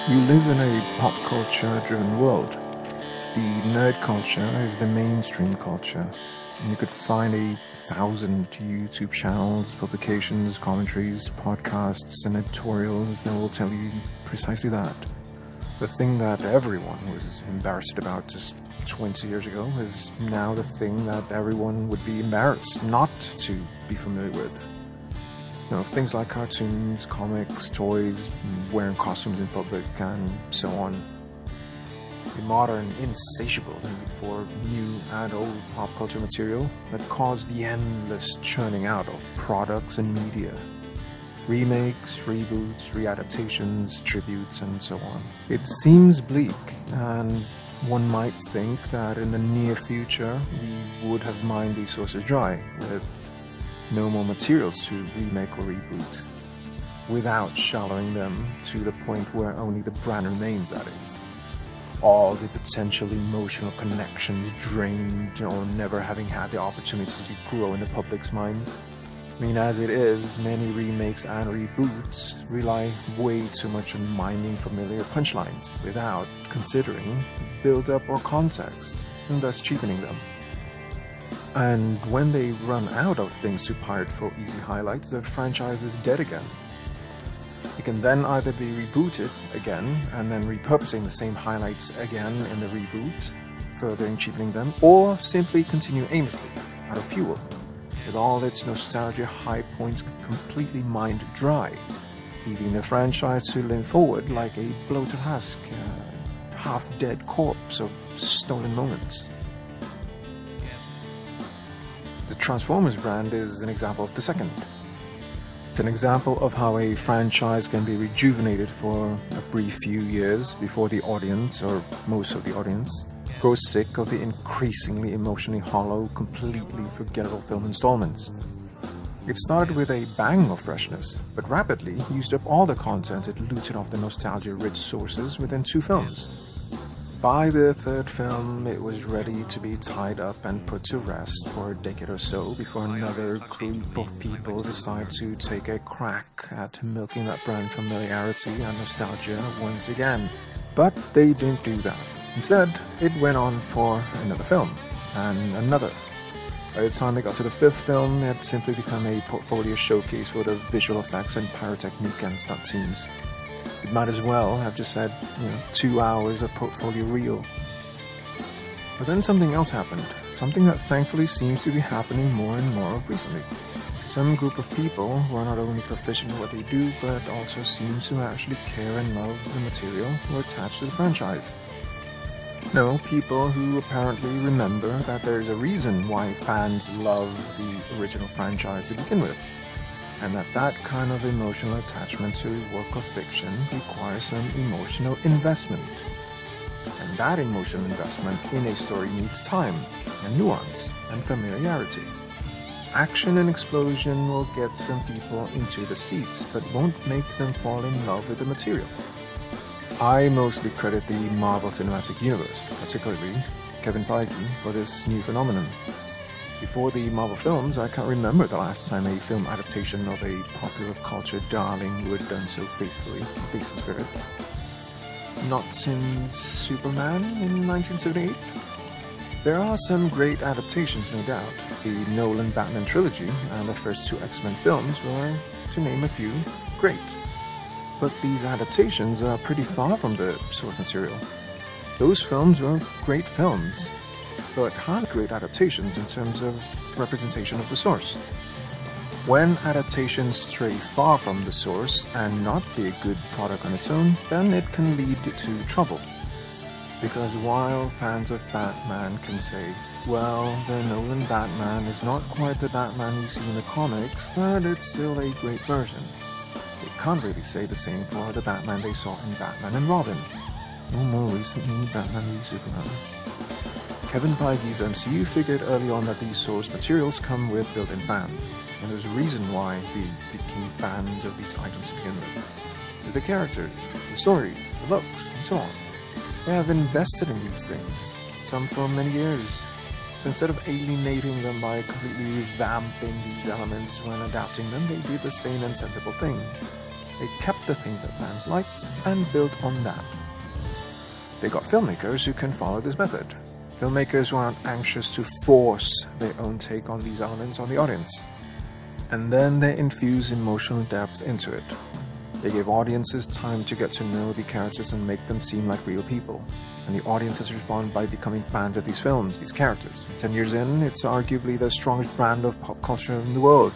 We live in a pop culture driven world. The nerd culture is the mainstream culture, and you could find 1,000 YouTube channels, publications, commentaries, podcasts, and editorials that will tell you precisely that. The thing that everyone was embarrassed about just 20 years ago is now the thing that everyone would be embarrassed not to be familiar with. You know, things like cartoons, comics, toys, wearing costumes in public, and so on. The modern, insatiable need for new and old pop culture material that caused the endless churning out of products and media. Remakes, reboots, readaptations, tributes, and so on. It seems bleak, and one might think that in the near future we would have mined these sources dry, with no more materials to remake or reboot, without shallowing them to the point where only the brand remains, that is. All the potential emotional connections drained or never having had the opportunity to grow in the public's minds. I mean, as it is, many remakes and reboots rely way too much on miming familiar punchlines without considering build-up or context, and thus cheapening them. And when they run out of things to pirate for easy highlights, the franchise is dead again. It can then either be rebooted again, and then repurposing the same highlights again in the reboot, further cheapening them, or simply continue aimlessly, out of fuel, with all its nostalgia high points completely mined dry, leaving the franchise to limp forward like a bloated husk, a half-dead corpse of stolen moments. The Transformers brand is an example of the second. It's an example of how a franchise can be rejuvenated for a brief few years before the audience, or most of the audience, grows sick of the increasingly emotionally hollow, completely forgettable film installments. It started with a bang of freshness, but rapidly used up all the content it looted off the nostalgia-rich sources within 2 films. By the 3rd film, it was ready to be tied up and put to rest for a decade or so before another group of people decide to take a crack at milking that brand familiarity and nostalgia once again. But they didn't do that. Instead, it went on for another film, and another. By the time it got to the 5th film, it had simply become a portfolio showcase for the visual effects and pyrotechnique and stunt teams. It might as well have just said, 2 hours of portfolio reel. But then something else happened, something that thankfully seems to be happening more and more of recently. Some group of people who are not only proficient in what they do, but also seem to actually care and love the material were attached to the franchise. No, people who apparently remember that there's a reason why fans love the original franchise to begin with, and that kind of emotional attachment to a work of fiction requires some emotional investment. And that emotional investment in a story needs time, and nuance, and familiarity. Action and explosion will get some people into the seats, but won't make them fall in love with the material. I mostly credit the Marvel Cinematic Universe, particularly Kevin Feige, for this new phenomenon. Before the Marvel films, I can't remember the last time a film adaptation of a popular culture darling would have done so faithfully, at least in spirit. Not since Superman in 1978? There are some great adaptations, no doubt. The Nolan Batman trilogy and the first 2 X-Men films were, to name a few, great. But these adaptations are pretty far from the source material. Those films were great films, but hardly great adaptations in terms of representation of the source. When adaptations stray far from the source and not be a good product on its own, then it can lead to trouble. Because while fans of Batman can say, well, the Nolan Batman is not quite the Batman we see in the comics, but it's still a great version, they can't really say the same for the Batman they saw in Batman and Robin, or more recently, Batman v Superman. Kevin Feige's MCU figured early on that these source materials come with built-in fans, and there's a reason why we became fans of these items to begin with. The characters, the stories, the looks, and so on. They have invested in these things, some for many years. So instead of alienating them by completely revamping these elements when adapting them, they did the sane and sensible thing. They kept the things that fans liked and built on that. They got filmmakers who can follow this method. Filmmakers who aren't anxious to force their own take on these elements on the audience. And then they infuse emotional depth into it. They give audiences time to get to know the characters and make them seem like real people. And the audiences respond by becoming fans of these films, these characters. 10 years in, it's arguably the strongest brand of pop culture in the world.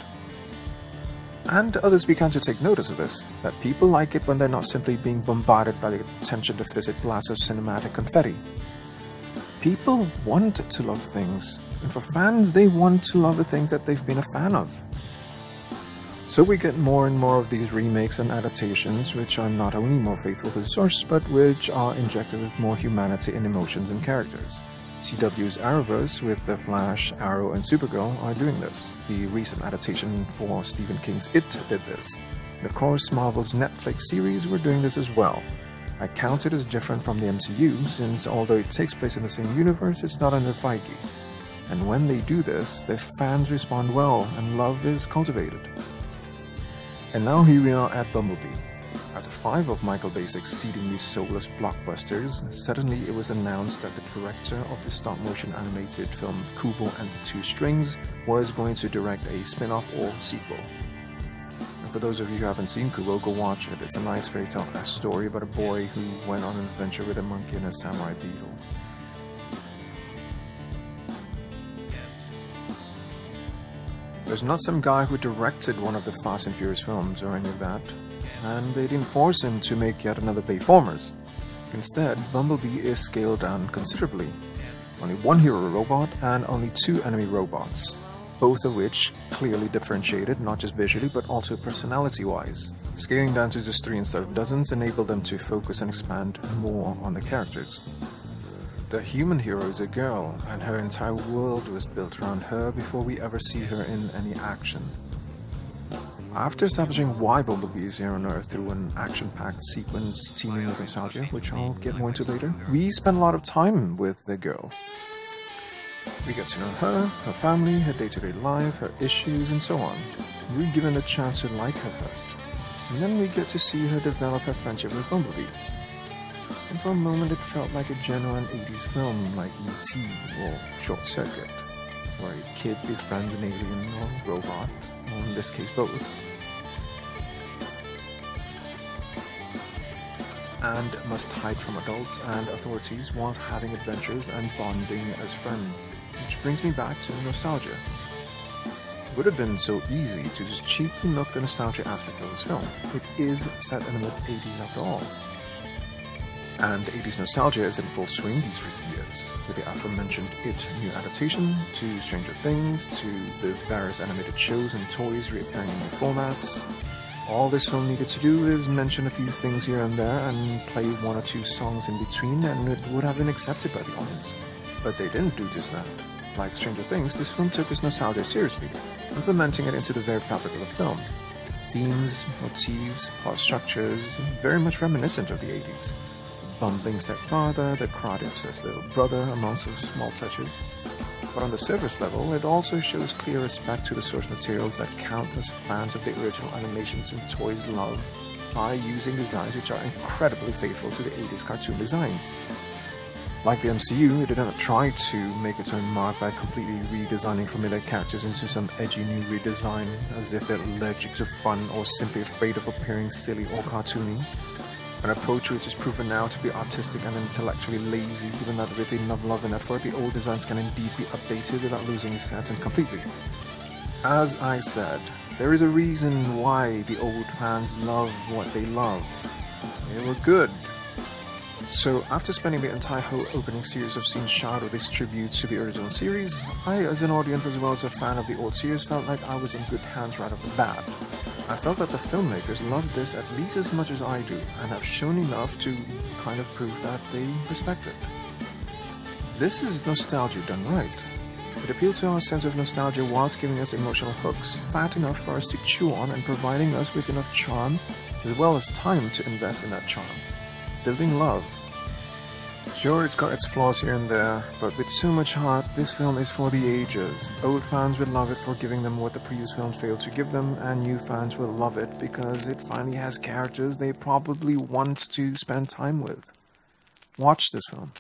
And others began to take notice of this, that people like it when they're not simply being bombarded by the attention-deficit blast of cinematic confetti. People want to love things, and for fans, they want to love the things that they've been a fan of. So we get more and more of these remakes and adaptations, which are not only more faithful to the source, but which are injected with more humanity and emotions and characters. CW's Arrowverse with The Flash, Arrow, and Supergirl are doing this. The recent adaptation for Stephen King's It did this. And of course, Marvel's Netflix series were doing this as well. I count it as different from the MCU, since although it takes place in the same universe, it's not under Feige. And when they do this, their fans respond well, and love is cultivated. And now here we are at Bumblebee. After 5 of Michael Bay's exceedingly soulless blockbusters, suddenly it was announced that the director of the stop-motion animated film Kubo and the Two Strings was going to direct a spin-off or sequel. And for those of you who haven't seen Kubo, go watch it. It's a nice fairy tale story about a boy who went on an adventure with a monkey and a samurai beetle. There's not some guy who directed one of the Fast and Furious films or any of that, and they didn't force him to make yet another Bayformers. Instead, Bumblebee is scaled down considerably. Only one hero robot and only 2 enemy robots, both of which clearly differentiated not just visually but also personality-wise. Scaling down to just 3 instead of dozens enabled them to focus and expand more on the characters. The human hero is a girl, and her entire world was built around her before we ever see her in any action. After establishing why Bumblebee is here on Earth through an action-packed sequence teeming with nostalgia, which I'll get more into later, we spend a lot of time with the girl. We get to know her, her family, her day-to-day life, her issues, and so on. We're given a chance to like her first, and then we get to see her develop her friendship with Bumblebee. And for a moment it felt like a genuine 80s film like E.T. or Short Circuit, where a kid befriends an alien or robot, or in this case both, and must hide from adults and authorities while having adventures and bonding as friends, which brings me back to nostalgia. It would have been so easy to just cheaply milk the nostalgia aspect of this film. It is set in the mid-80s after all. And 80s nostalgia is in full swing these recent years, with the aforementioned It new adaptation, to Stranger Things, to the various animated shows and toys reappearing in new formats. All this film needed to do is mention a few things here and there and play 1 or 2 songs in between, and it would have been accepted by the audience. But they didn't do just that. Like Stranger Things, this film took its nostalgia seriously, implementing it into the very fabric of the film. Themes, motifs, plot structures, very much reminiscent of the 80s. Bumbling stepfather, the karate-obsessed little brother, amongst the small touches. But on the surface level, it also shows clear respect to the source materials that countless fans of the original animations and toys love, by using designs which are incredibly faithful to the 80s cartoon designs. Like the MCU, it did not try to make its own mark by completely redesigning familiar characters into some edgy new redesign, as if they're allergic to fun or simply afraid of appearing silly or cartoony. An approach which is proven now to be artistic and intellectually lazy, given that with enough love and effort, the old designs can indeed be updated without losing its essence completely. As I said, there is a reason why the old fans love what they love. They were good. So after spending the entire whole opening series of scenes showered with these tributes to the original series, I, as an audience as well as a fan of the old series, felt like I was in good hands right off the bat. I felt that the filmmakers loved this at least as much as I do, and have shown enough to kind of prove that they respect it. This is nostalgia done right. It appealed to our sense of nostalgia whilst giving us emotional hooks, fat enough for us to chew on and providing us with enough charm, as well as time to invest in that charm. Building love. Sure, it's got its flaws here and there, but with so much heart, this film is for the ages. Old fans will love it for giving them what the previous films failed to give them, and new fans will love it because it finally has characters they probably want to spend time with. Watch this film.